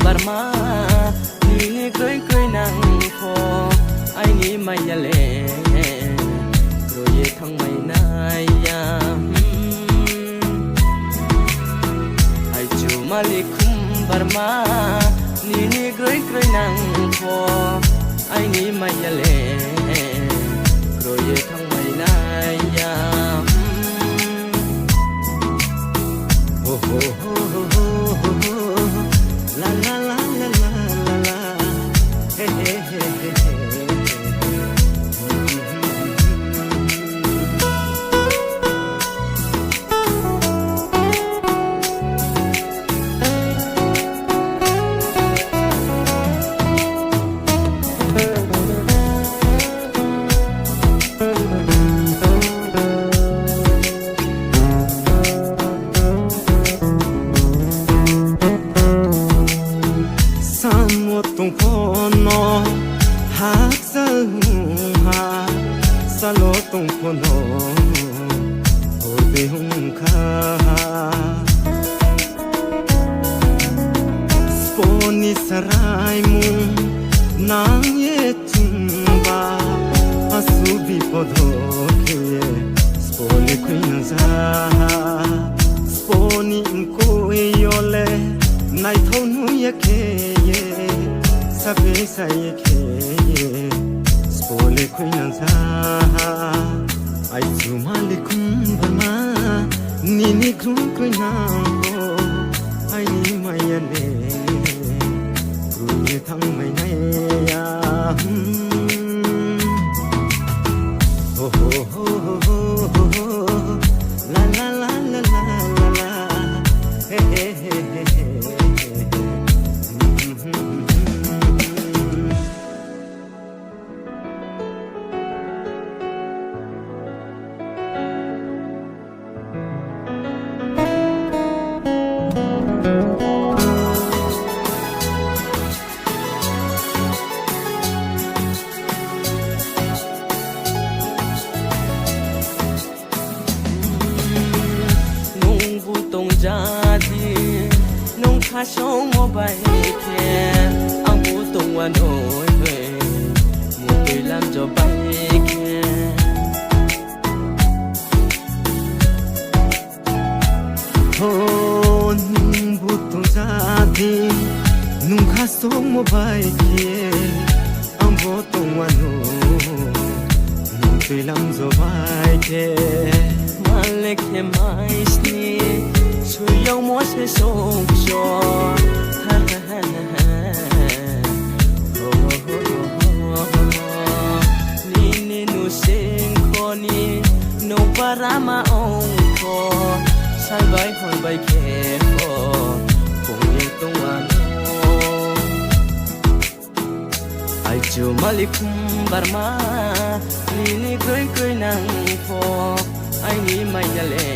Barma ni koi koi nang pho ai ni mai ya le ro ye thang mai na ya ai chu malikum barma ni koi koi nang pho ai ni mai ya le ro ye thang mai na ya ho ho ho ho la la la la la la la hey hey hey hey hey tung phono hát sa ha sa lo tung phono ho de hung kha sponi sarai mu nang ye tumba asu bi podho ke sponi kuin za sponi ko yole nai thonu ye ke ye sabe sai ke spole khuyna za ai chu malikum barma ni ni kru khuyna ho ai ni mai le kru ye thang mai nai ya ho ho ho ho la la la la la la hey hey hey hey jadi nong kha show mobile ke ang bu tong wan oi we mu pe lam jo bai ke ho nong bu tong jadi nong kha show mobile ke ang bu tong wan oi mu pe lam jo bai ke malek he mai sni Sui yau mo se song cho ha ha ha ha ni ni nu sing ko ni no para ma ong ko sai bai hon bai ke ko kong ye tong wan ai chu malikum barma ni ni koi koi nang pho ai ni mai ya le